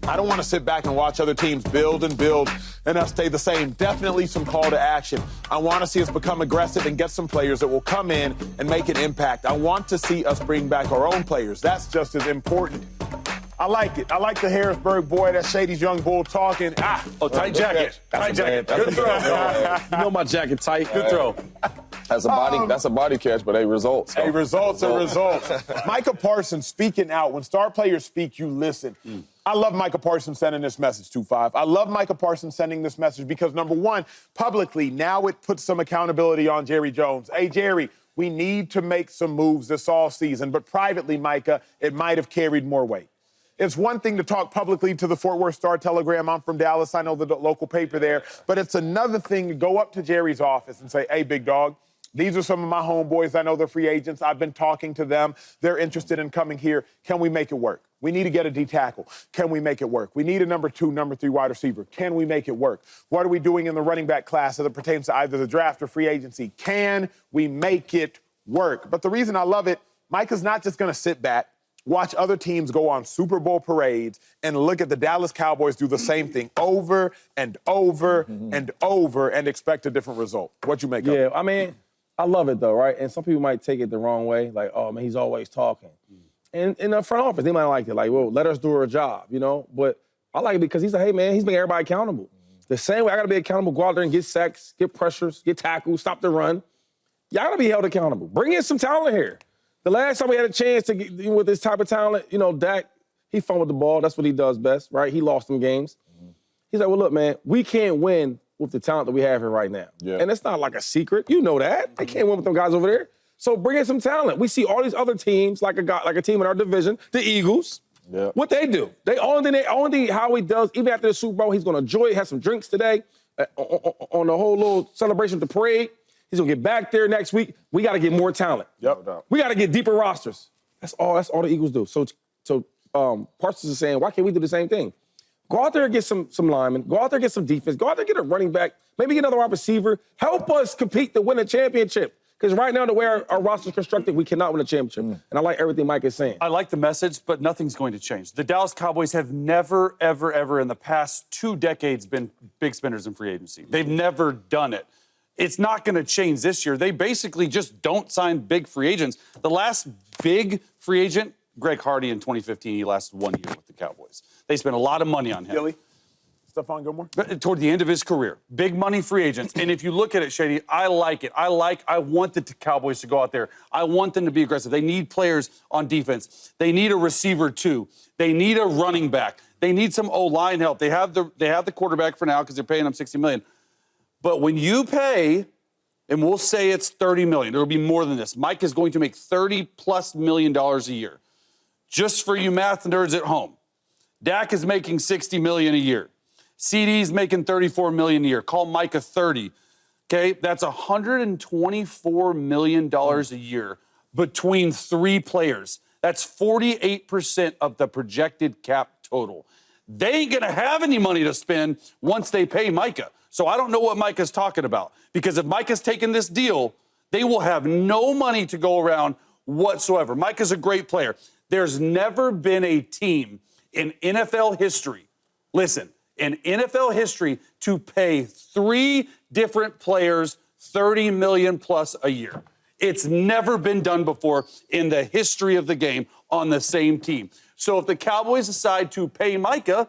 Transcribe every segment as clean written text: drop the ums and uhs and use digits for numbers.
I don't want to sit back and watch other teams build and build and us stay the same. Definitely some call to action. I want to see us become aggressive and get some players that will come in and make an impact. I want to see us bring back our own players. That's just as important. I like it. I like the Harrisburg boy, that Shady's young bull talking. Tight jacket. Tight jacket. Good throw. You know my jacket tight. Good throw. That's a body catch, but results. Hey, results are results. Micah Parsons speaking out. When star players speak, you listen. I love Micah Parsons sending this message, 2-5. I love Micah Parsons sending this message because, number one, publicly, now it puts some accountability on Jerry Jones. Hey, Jerry, we need to make some moves this offseason, but privately, Micah, it might have carried more weight. It's one thing to talk publicly to the Fort Worth Star-Telegram. I'm from Dallas. I know the local paper there. But it's another thing to go up to Jerry's office and say, hey, big dog, these are some of my homeboys. I know they're free agents. I've been talking to them. They're interested in coming here. Can we make it work? We need to get a D tackle. Can we make it work? We need a number 2, number 3 wide receiver. Can we make it work? What are we doing in the running back class as it pertains to either the draft or free agency? Can we make it work? But the reason I love it, Micah's not just going to sit back, watch other teams go on Super Bowl parades and look at the Dallas Cowboys do the same thing over and over and over and expect a different result. What you make of it? Yeah, I mean, I love it, though, right? And some people might take it the wrong way, like, oh, man, he's always talking. And in the front office, they might like it, like, well, let us do our job, you know? But I like it because he's like, hey, man, he's making everybody accountable. The same way I got to be accountable, go out there and get sacks, get pressures, get tackles, stop the run. Y'all got to be held accountable. Bring in some talent here. The last time we had a chance to get with this type of talent, you know, Dak, he fumbled the ball. That's what he does best, right? He lost some games. He's like, well, look, man, we can't win with the talent that we have here right now. Yeah. And it's not like a secret. You know that. They can't win with them guys over there. So bring in some talent. We see all these other teams, like a team in our division, the Eagles. Yeah. What they do? They only thing Howie does, even after the Super Bowl, he's going to enjoy it, have some drinks today on the whole little celebration of the parade. He's going to get back there next week. We got to get more talent. Yep. We got to get deeper rosters. That's all the Eagles do. So Parsons is saying, why can't we do the same thing? Go out there and get some linemen. Go out there and get some defense. Go out there and get a running back. Maybe get another wide receiver. Help us compete to win a championship. Because right now, the way our roster is constructed, we cannot win a championship. And I like everything Mike is saying. I like the message, but nothing's going to change. The Dallas Cowboys have never, ever, ever in the past 2 decades been big spenders in free agency. They've never done it. It's not going to change this year. They basically just don't sign big free agents. The last big free agent, Greg Hardy in 2015, he lasted 1 year with the Cowboys. They spent a lot of money on him. Gilly? Stephon Gilmore? Toward the end of his career. Big money free agents. And if you look at it, Shady, I like it. I want the Cowboys to go out there. I want them to be aggressive. They need players on defense. They need a receiver, too. They need a running back. They need some O-line help. They have the quarterback for now because they're paying him $60 million. But when you pay, and we'll say it's $30 million, it'll be more than this. Mike is going to make $30+ million a year. Just for you math nerds at home. Dak is making $60 million a year. CD's making $34 million a year. Call Micah 30. Okay, that's $124 million a year between 3 players. That's 48% of the projected cap total. They ain't gonna have any money to spend once they pay Micah. So I don't know what Micah's talking about. Because if Micah's taking this deal, they will have no money to go around whatsoever. Micah's a great player. There's never been a team in NFL history, listen, in NFL history, to pay 3 different players $30 million plus a year. It's never been done before in the history of the game on the same team. So if the Cowboys decide to pay Micah,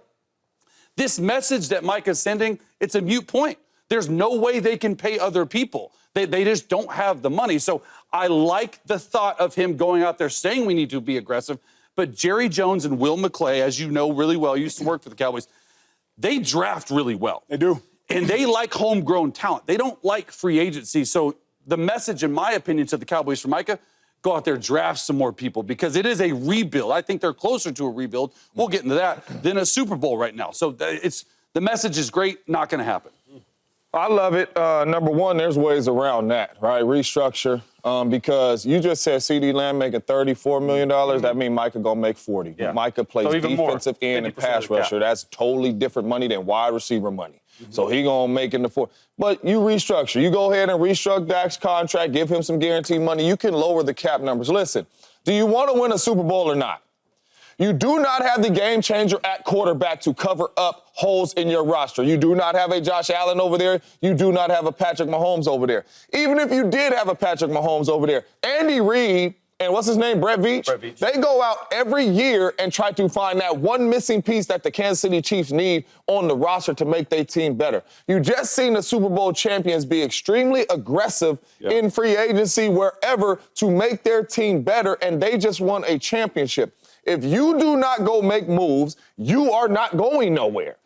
this message that Micah's sending, it's a moot point. There's no way they can pay other people. They just don't have the money. So I like the thought of him going out there saying we need to be aggressive. But Jerry Jones and Will McClay, as you know really well, used to work for the Cowboys, they draft really well. They do. And they like homegrown talent. They don't like free agency. So the message, in my opinion, to the Cowboys for Micah, go out there, draft some more people because it is a rebuild. I think they're closer to a rebuild. We'll get into that than a Super Bowl right now. So the message is great, not going to happen. I love it. Number one, there's ways around that, right? Restructure. Because you just said CeeDee Lamb making $34 million. That means Micah going to make 40. Yeah. Micah plays defensive end and pass rusher. That's totally different money than wide receiver money. So he going to make in the 40. But you restructure. You go ahead and restructure Dak's contract, give him some guaranteed money. You can lower the cap numbers. Listen, do you want to win a Super Bowl or not? You do not have the game changer at quarterback to cover up holes in your roster. You do not have a Josh Allen over there. You do not have a Patrick Mahomes over there. Even if you did have a Patrick Mahomes over there, Andy Reid and what's his name, Brett Veach, they go out every year and try to find that one missing piece that the Kansas City Chiefs need on the roster to make their team better. You just seen the Super Bowl champions be extremely aggressive in free agency wherever to make their team better, and they just won a championship. If you do not go make moves, you are not going nowhere.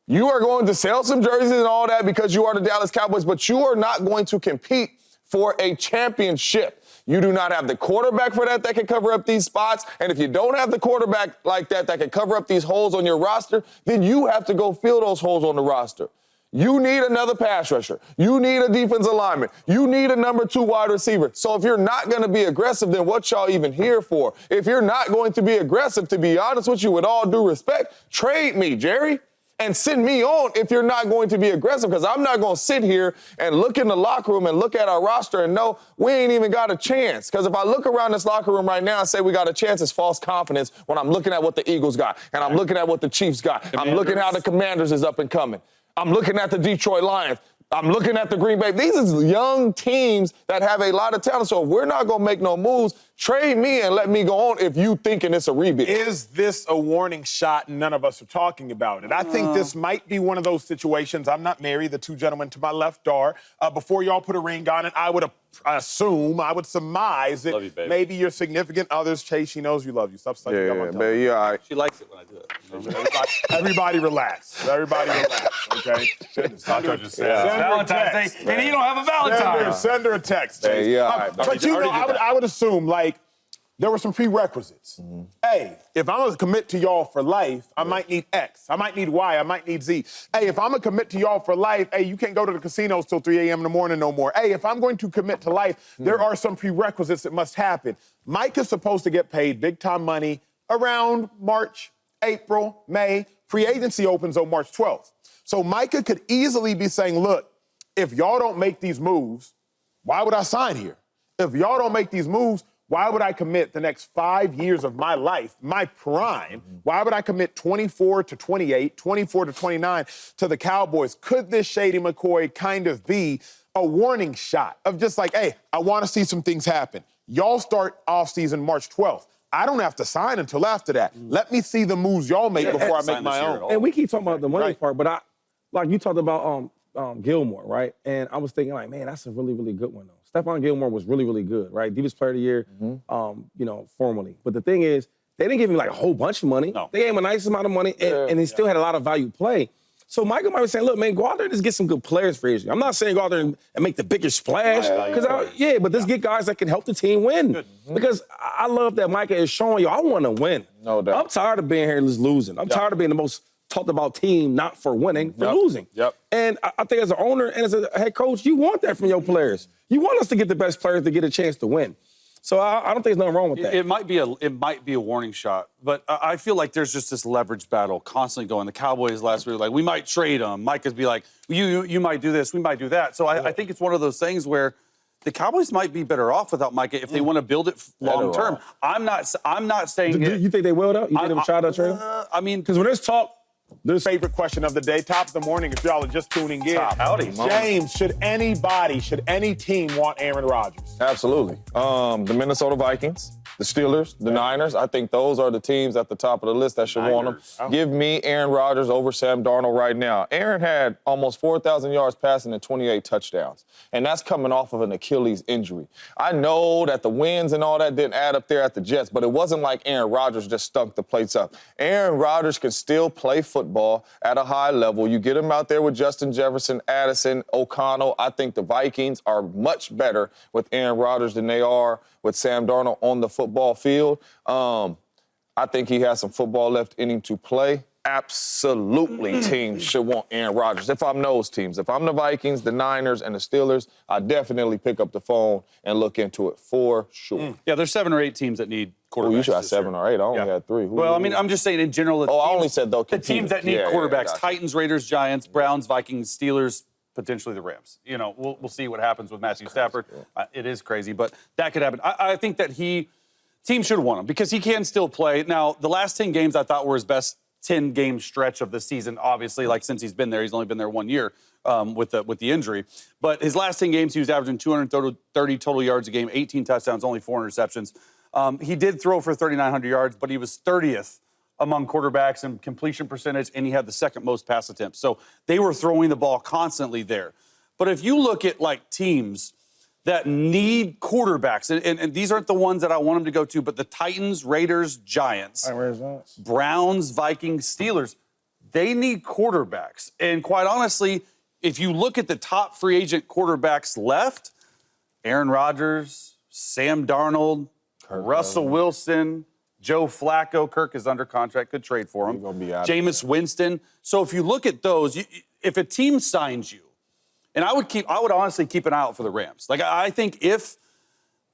You are going to sell some jerseys and all that because you are the Dallas Cowboys, but you are not going to compete for a championship. You do not have the quarterback for that can cover up these spots. And if you don't have the quarterback like that can cover up these holes on your roster, then you have to go fill those holes on the roster. You need another pass rusher. You need a defensive lineman. You need a number 2 wide receiver. So if you're not going to be aggressive, then what y'all even here for? If you're not going to be aggressive, to be honest with you, with all due respect, trade me, Jerry. And send me on if you're not going to be aggressive, because I'm not going to sit here and look in the locker room and look at our roster and know we ain't even got a chance. Because if I look around this locker room right now and say we got a chance, it's false confidence when I'm looking at what the Eagles got and I'm looking at what the Chiefs got. I'm looking at how the Commanders is up and coming. I'm looking at the Detroit Lions. I'm looking at the Green Bay. These are young teams that have a lot of talent. So if we're not going to make no moves, trade me and let me go on if you thinking it's a rebuild. Is this a warning shot and none of us are talking about it? I think this might be one of those situations. I'm not married. The two gentlemen to my left are. Before y'all put a ring on it, I would assume, I would surmise that you, maybe your significant others, Chase, she knows you love you. Stop sucking up my tongue. Baby, all right. She likes it when I do it. Everybody relax. Everybody relax, okay? Valentine's Day, and you don't have a Valentine. Send her a text, Chase. Hey, yeah, but you know, I would assume, like, there were some prerequisites. Hey, if I'm going to commit to y'all for life, I might need X. I might need Y. I might need Z. Hey, if I'm going to commit to y'all for life, hey, you can't go to the casinos till 3 a.m. in the morning no more. Hey, if I'm going to commit to life, there are some prerequisites that must happen. Mike is supposed to get paid big-time money around March, April, May. Free agency opens on March 12th. So Micah could easily be saying, look, if y'all don't make these moves, why would I sign here? If y'all don't make these moves, why would I commit the next 5 years of my life, my prime? Why would I commit 24 to 28, 24 to 29 to the Cowboys? Could this Shady McCoy kind of be a warning shot of just like, hey, I want to see some things happen. Y'all start offseason March 12th. I don't have to sign until after that. Let me see the moves y'all make before I make my own. And we keep talking about the money part, but like you talked about Gilmore, right? And I was thinking, like, man, that's a really, really good one, though. Stephon Gilmore was really, really good, right? Defensive Player of the Year, formally. But the thing is, they didn't give him, like, a whole bunch of money. No. They gave him a nice amount of money, and he still had a lot of value play. So Michael might be saying, look, man, go out there and just get some good players for you. I'm not saying go out there and make the biggest splash. But let's get guys that can help the team win. Because I love that Micah is showing you, I want to win. No doubt. I'm tired of being here and just losing. I'm tired of being the most talked about team not for winning, for losing. And I think as an owner and as a head coach, you want that from your players. You want us to get the best players to get a chance to win. So I don't think there's nothing wrong with that. It might be a warning shot, but I feel like there's just this leverage battle constantly going. The Cowboys last week were like, we might trade him. Micah's be like, you might do this, we might do that. So I think it's one of those things where the Cowboys might be better off without Micah if they want to build it long term. I'm not saying do you think they will, though? You think they will try to trade him? I mean, because when there's talk, this favorite question of the day, top of the morning, if y'all are just tuning in. Howdy. James, should any team want Aaron Rodgers? Absolutely. The Minnesota Vikings, the Steelers, the Niners, I think those are the teams at the top of the list that should want him. Oh. Give me Aaron Rodgers over Sam Darnold right now. Aaron had almost 4,000 yards passing and 28 touchdowns, and that's coming off of an Achilles injury. I know that the wins and all that didn't add up there at the Jets, but it wasn't like Aaron Rodgers just stunk the plates up. Aaron Rodgers can still play football at a high level. You get him out there with Justin Jefferson, Addison, O'Connell. I think the Vikings are much better with Aaron Rodgers than they are with Sam Darnold on the football field. I think he has some football left in him to play. Absolutely, teams should want Aaron Rodgers. If I'm those teams, if I'm the Vikings, the Niners, and the Steelers, I definitely pick up the phone and look into it for sure. Yeah, there's 7 or 8 teams that need quarterbacks. Oh, you should have 7 or 8. I only had 3. Well, I mean, I'm just saying in general. I only said though. The teams that need quarterbacks: Titans, Raiders, Giants, Browns, Vikings, Steelers, potentially the Rams. You know, we'll see what happens with Matthew Stafford. It is crazy, but that could happen. I think that Team should have won him because he can still play. Now, the last 10 games I thought were his best 10-game stretch of the season, obviously. Like, since he's been there, he's only been there 1 year with the injury. But his last 10 games, he was averaging 230 total yards a game, 18 touchdowns, only 4 interceptions. He did throw for 3,900 yards, but he was 30th among quarterbacks in completion percentage, and he had the second most pass attempts. So they were throwing the ball constantly there. But if you look at, like, teams that need quarterbacks, and these aren't the ones that I want them to go to, but the Titans, Raiders, Giants, Browns, Vikings, Steelers, they need quarterbacks. And quite honestly, if you look at the top free agent quarterbacks left, Aaron Rodgers, Sam Darnold, Russell Wilson, Joe Flacco, Kirk is under contract, could trade for him, Jameis Winston. So if you look at those, if a team signs you, and I would honestly keep an eye out for the Rams. Like, I think if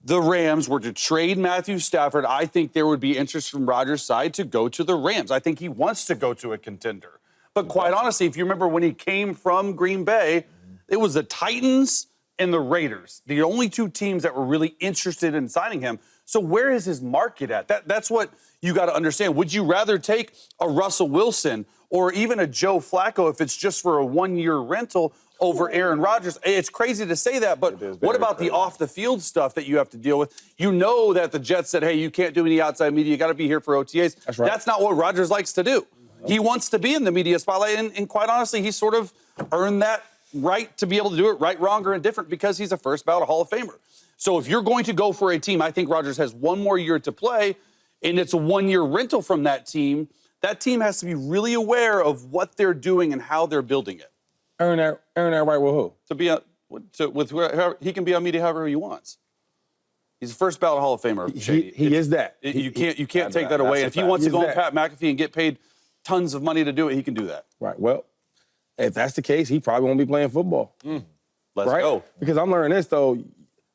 the Rams were to trade Matthew Stafford, I think there would be interest from Rodgers' side to go to the Rams. I think he wants to go to a contender. But quite honestly, if you remember when he came from Green Bay, it was the Titans and the Raiders, the only two teams that were really interested in signing him. So where is his market at? That's what you got to understand. Would you rather take a Russell Wilson or even a Joe Flacco if it's just for a one-year rental over Aaron Rodgers? It's crazy to say that, but what about the off-the-field stuff that you have to deal with? You know that the Jets said, hey, you can't do any outside media. You got to be here for OTAs. That's right. That's not what Rodgers likes to do. He wants to be in the media spotlight, and quite honestly, he sort of earned that right to be able to do it right, wrong, or indifferent because he's a first-ballot Hall of Famer. So if you're going to go for a team, I think Rodgers has one more year to play, and it's a one-year rental from that team. That team has to be really aware of what they're doing and how they're building it. Earn that right with who? With whoever, he can be on media however he wants. He's a first ballot Hall of Famer. He is that. You can't take that away. If he wants to go on Pat McAfee and get paid tons of money to do it, he can do that. Right. Well, if that's the case, he probably won't be playing football. Let's go. Because I'm learning this though.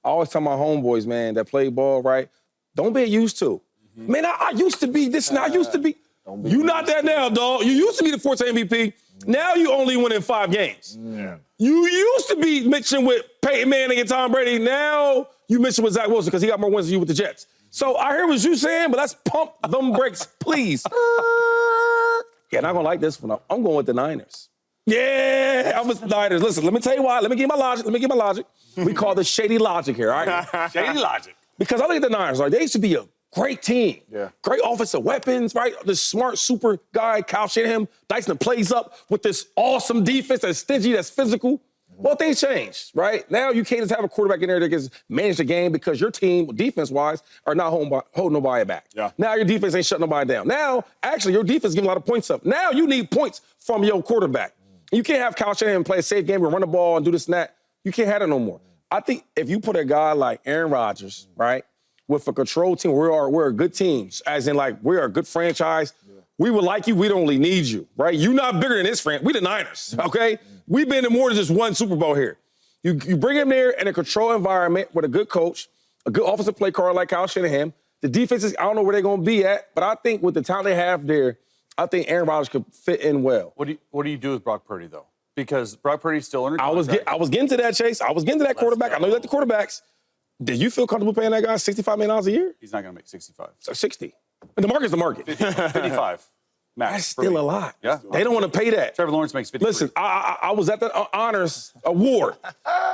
I always tell my homeboys, man, that play ball, right? Don't be used to. Man, I used to be this and I used to be. You not that now, dog. You used to be the four-time MVP. Now you only win in 5 games. Yeah. You used to be mentioned with Peyton Manning and Tom Brady. Now you mentioned with Zach Wilson because he got more wins than you with the Jets. So I hear what you saying, but let's pump them brakes, please. Yeah, not gonna like this one. I'm going with the Niners. Yeah, I'm with the Niners. Listen, let me tell you why. Let me give my logic. We call this shady logic here, all right? Shady logic. Because I look at the Niners, right? They used to be a great team. Yeah. Great offensive weapons, right? This smart, super guy, Kyle Shanahan, dicing the plays up with this awesome defense that's stingy, that's physical. Well, things changed, right? Now you can't just have a quarterback in there that can manage the game because your team, defense-wise, are not holding nobody back. Yeah. Now your defense ain't shutting nobody down. Now, actually, your defense is giving a lot of points up. Now you need points from your quarterback. You can't have Kyle Shanahan play a safe game and run the ball and do this and that. You can't have it no more. I think if you put a guy like Aaron Rodgers, right, with a control team, we're a good team, as in, like, we're a good franchise. Yeah. We would like you. We don't really need you, right? You're not bigger than this franchise. We the Niners, okay? We've been in more than just one Super Bowl here. You bring him there in a controlled environment with a good coach, a good offensive play caller like Kyle Shanahan. The defenses, I don't know where they're going to be at, but I think with the talent they have there, I think Aaron Rodgers could fit in well. What do you do with Brock Purdy, though? Because Brock Purdy's still under contract. I was getting to that, Chase. I was getting to that quarterback. I know you like the quarterbacks. Did you feel comfortable paying that guy $65 million a year? He's not going to make 65. So 60. And the market's the market. 55. Max. That's still a lot. Yeah. They don't want to pay that. Trevor Lawrence makes 53. Listen, I was at the honors award,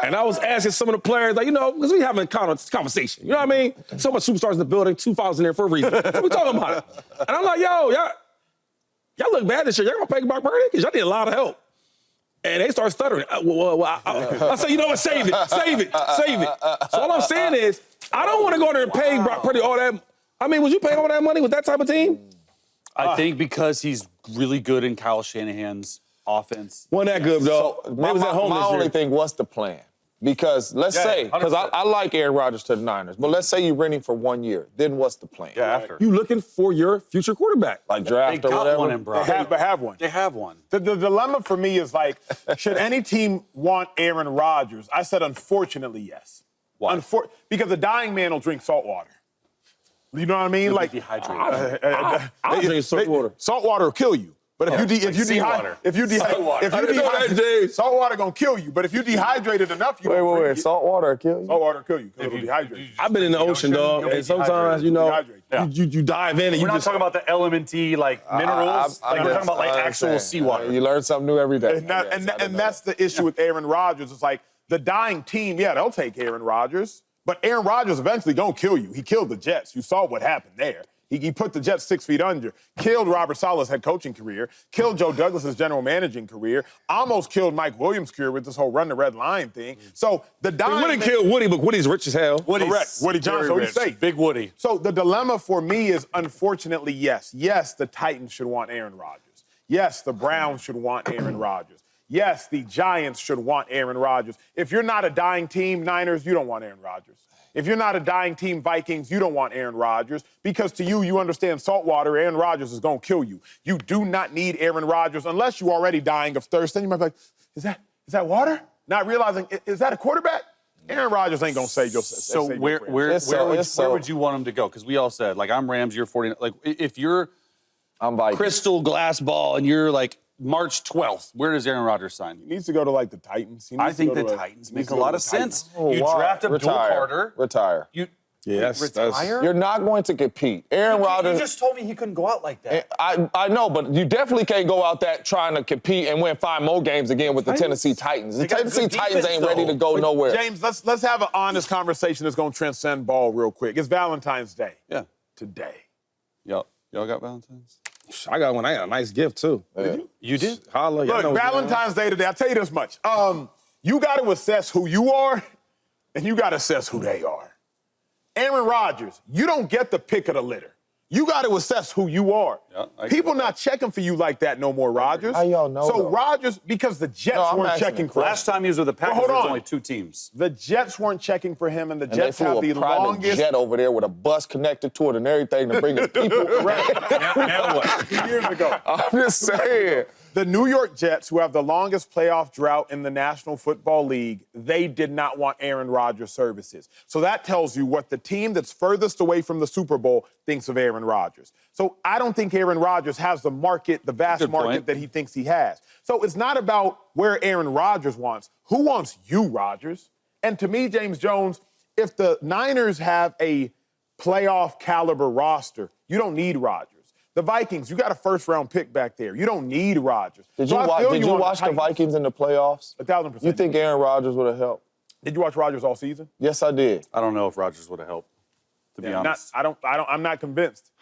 and I was asking some of the players, like, because we having a conversation. You know what I mean? So much superstars in the building, 2,000 there for a reason. What we talking about it? And I'm like, yo, y'all look bad this year. Y'all going to pay Brock Purdy? Because y'all need a lot of help. And they start stuttering. I say, you know what? Save it. So all I'm saying is, I don't want to go there and pay Brock Purdy all that. I mean, would you pay all that money with that type of team? I think because he's really good in Kyle Shanahan's offense. Wasn't that good, though? So my only thing, what's the plan? Because let's say, because I like Aaron Rodgers to the Niners, but let's say you rent him for 1 year. Then what's the plan? Yeah, after. You looking for your future quarterback. Like draft they or whatever? One in Brock. They have one. They have one. The dilemma for me is, like, should any team want Aaron Rodgers? I said, unfortunately, yes. Why? Because a dying man will drink salt water. You know what I mean? You'll like be dehydrated. I'll drink salt water. Salt water will kill you. But if you dehydrate, salt water gonna kill you. But if you dehydrated enough, you wait, salt water will kill you. Salt water will kill you because it'll dehydrate. I've been in the ocean, dog, and sometimes you dive in and we're not talking about the elementy minerals. We're talking about actual seawater. You learn something new every day. And that's the issue with Aaron Rodgers. It's like the dying team. Yeah, they'll take Aaron Rodgers, but Aaron Rodgers eventually gonna kill you. He killed the Jets. You saw what happened there. He put the Jets 6 feet under, killed Robert Saleh's head coaching career, killed Joe Douglas's general managing career, almost killed Mike Williams' career with this whole run the red line thing. So the dying... He wouldn't kill Woody, but Woody's rich as hell. Correct. Woody Johnson, so he's safe. Big Woody. So the dilemma for me is, unfortunately, yes, the Titans should want Aaron Rodgers. Yes, the Browns should want Aaron Rodgers. Yes, the Giants should want Aaron Rodgers. If you're not a dying team, Niners, you don't want Aaron Rodgers. If you're not a dying team, Vikings, you don't want Aaron Rodgers because to you understand saltwater, Aaron Rodgers is going to kill you. You do not need Aaron Rodgers unless you're already dying of thirst. Then you might be like, is that water? Not realizing, is that a quarterback? Aaron Rodgers ain't going to save your So where would you want him to go? Because we all said, I'm Rams, you're 49. If you're crystal glass ball and you're March 12th, where does Aaron Rodgers sign? He needs to go to the Titans. I think the Titans make a lot of sense. You draft Abdul Carter. Retire. Retire? You're not going to compete. Aaron Rodgers. You just told me he couldn't go out like that. I know, but you definitely can't go out there trying to compete and win 5 more games again with the Tennessee Titans. The Tennessee Titans ain't ready to go nowhere. James, let's have an honest conversation that's going to transcend ball real quick. It's Valentine's Day. Yeah. Today. Y'all got Valentine's? I got one. I got a nice gift, too. You did? Holla. Look, Valentine's Day today, I'll tell you this much. You got to assess who you are, and you got to assess who they are. Aaron Rodgers, you don't get the pick of the litter. You got to assess who you are. Yeah, people not checking for you like that no more, Rodgers. How y'all know, So Rodgers, because the Jets weren't checking for him. Last time he was with the Packers, there was only 2 teams. The Jets weren't checking for him, and the Jets have the longest jet over there with a bus connected to it and everything to bring his people. Now what? 2 years ago. I'm just saying. The New York Jets, who have the longest playoff drought in the National Football League, they did not want Aaron Rodgers' services. So that tells you what the team that's furthest away from the Super Bowl thinks of Aaron Rodgers. So I don't think Aaron Rodgers has the vast market that he thinks he has. So it's not about where Aaron Rodgers wants. Who wants you, Rodgers? And to me, James Jones, if the Niners have a playoff caliber roster, you don't need Rodgers. The Vikings, you got a first-round pick back there. You don't need Rodgers. Did you watch the Vikings in the playoffs? 1,000%. You think Aaron Rodgers would have helped? Did you watch Rodgers all season? Yes, I did. I don't know if Rodgers would have helped, to be honest. I'm not convinced.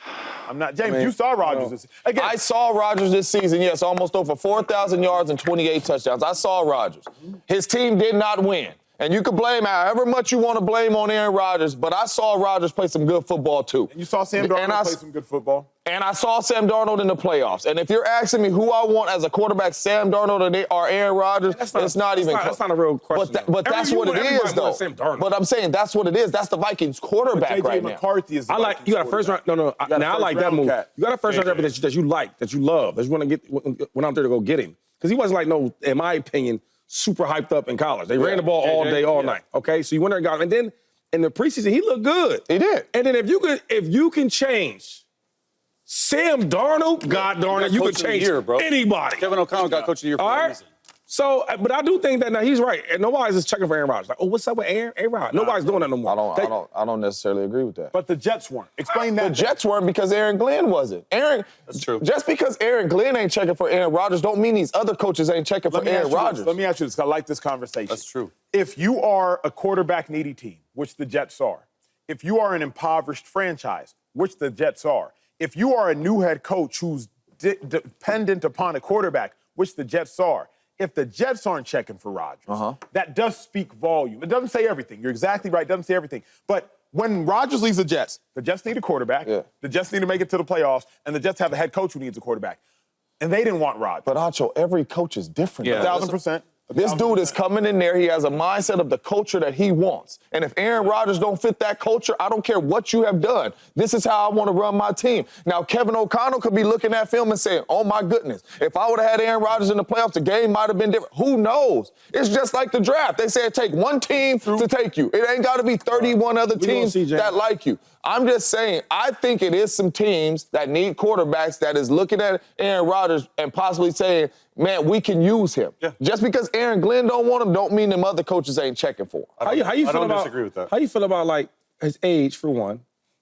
I'm not. James, you saw Rodgers this season. Again, I saw Rodgers this season, yes, almost over 4,000 yards and 28 touchdowns. I saw Rodgers. His team did not win. And you can blame however much you want to blame on Aaron Rodgers, but I saw Rodgers play some good football, too. And you saw Sam Darnold play some good football. And I saw Sam Darnold in the playoffs. And if you're asking me who I want as a quarterback, Sam Darnold or Aaron Rodgers, it's not even close. That's not a real question. But that's what it is, though. But I'm saying that's what it is. That's the Vikings quarterback right now. McCarthy is the Vikings you got a first round. No. Now I like that move. You got a first round draft that you like, that you love, that you want to get went out there to go get him. Because he wasn't in my opinion, super hyped up in college. They ran the ball all day, all night. Okay, so you went there and got him. And then in the preseason, he looked good. He did. And then if you can change Sam Darnold, God darn it, you can change anybody. Kevin O'Connell got coach of the year for a reason. So, but I do think that now he's right. And nobody's just checking for Aaron Rodgers. What's up with Aaron Rodgers? Nobody's doing that no more. I don't necessarily agree with that. But the Jets weren't. Explain that. The Jets weren't because Aaron Glenn wasn't. That's true. Just because Aaron Glenn ain't checking for Aaron Rodgers don't mean these other coaches ain't checking for Aaron Rodgers. Let me ask you this. I like this conversation. That's true. If you are a quarterback-needy team, which the Jets are, if you are an impoverished franchise, which the Jets are, if you are a new head coach who's dependent upon a quarterback, which the Jets are, if the Jets aren't checking for Rodgers, that does speak volume. It doesn't say everything. You're exactly right. It doesn't say everything. But when Rodgers leaves the Jets need a quarterback. Yeah. The Jets need to make it to the playoffs, and the Jets have a head coach who needs a quarterback. And they didn't want Rodgers. But, Acho, every coach is different. Yeah. 1,000%. This dude is coming in there. He has a mindset of the culture that he wants. And if Aaron Rodgers don't fit that culture, I don't care what you have done. This is how I want to run my team. Now, Kevin O'Connell could be looking at film and saying, oh, my goodness, if I would have had Aaron Rodgers in the playoffs, the game might have been different. Who knows? It's just like the draft. They say it take one team to take you. It ain't got to be 31 other teams that like you. I'm just saying, I think it is some teams that need quarterbacks that is looking at Aaron Rodgers and possibly saying, man, we can use him. Yeah. Just because Aaron Glenn don't want him don't mean them other coaches ain't checking for him. I don't disagree with that. How you feel about, like, his age, for one,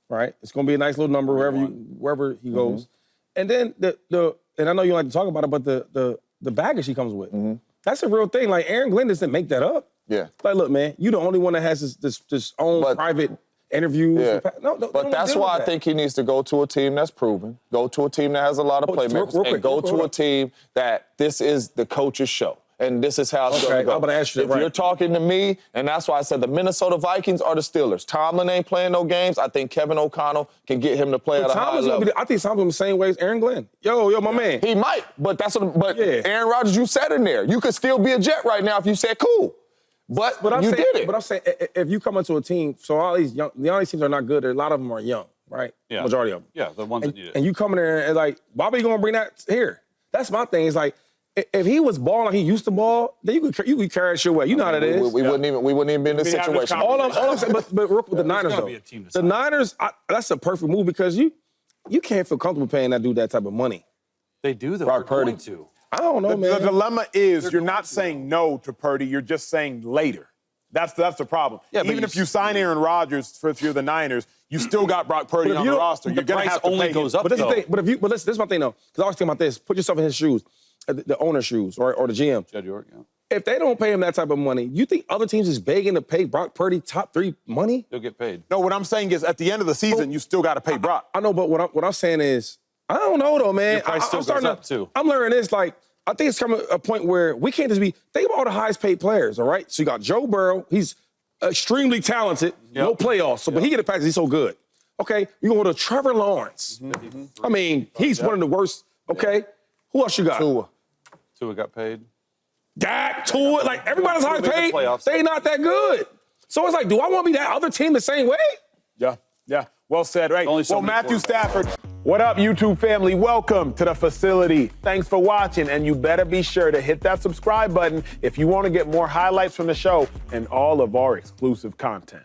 right? It's going to be a nice little number wherever he goes. And then and I know you like to talk about it, but the baggage he comes with. That's a real thing. Like, Aaron Glenn doesn't make that up. Yeah. Like, look, man, you the only one that has this own private interviews. Yeah. But that's why I think he needs to go to a team that's proven, go to a team that has a lot of playmakers, and go to a team that this is the coach's show. And this is how it's going to go. I'm gonna ask you if you're talking to me, and that's why I said the Minnesota Vikings are the Steelers. Tomlin ain't playing no games. I think Kevin O'Connell can get him to play at a high level. I think Tomlin's the same way as Aaron Glenn. Yo, my man. He might, but Aaron Rodgers, you sat in there. You could still be a Jet right now if you said cool. But you did it. But I'm saying, if you come into a team, so all these teams are not good. A lot of them are young, right? Yeah. Majority of them. Yeah, the ones that need it. And you come in there and like, why are you going to bring that here? That's my thing. It's like, if he was balling like he used to ball, then you could carry it your way. You know how that is. We wouldn't even be in this situation. All I'm saying, but real quick with the Niners, though. The Niners, that's a perfect move because you can't feel comfortable paying that dude that type of money. They do, though. Brock Purdy. I don't know, man. The dilemma is you're not saying no to Purdy. You're just saying later. That's the problem. Yeah, even if you sign Aaron Rodgers if you're the Niners, you still got Brock Purdy on the roster. You're going to have to pay goes up, But this is my thing, though, because I always think about this. Put yourself in his shoes, the owner's shoes, or the GM. Jed York, yeah. If they don't pay him that type of money, you think other teams is begging to pay Brock Purdy top 3 money? They'll get paid. No, what I'm saying is at the end of the season, you still got to pay Brock. I know, but what I'm saying is, I don't know, though, man. Your price still goes up, too. I'm learning this, like, I think it's coming a point where we can't just think about all the highest paid players, all right? So you got Joe Burrow, he's extremely talented, no playoffs, but he get a package, he's so good. Okay, you go to Trevor Lawrence. I mean, he's one of the worst, okay? Who else you got? Tua got paid. Dak, Tua, like everybody's high paid, they not that good. So it's like, do I want to be that other team the same way? Yeah. Well said, right? Well, Matthew Stafford. What up, YouTube family? Welcome to the facility. Thanks for watching, and you better be sure to hit that subscribe button if you want to get more highlights from the show and all of our exclusive content.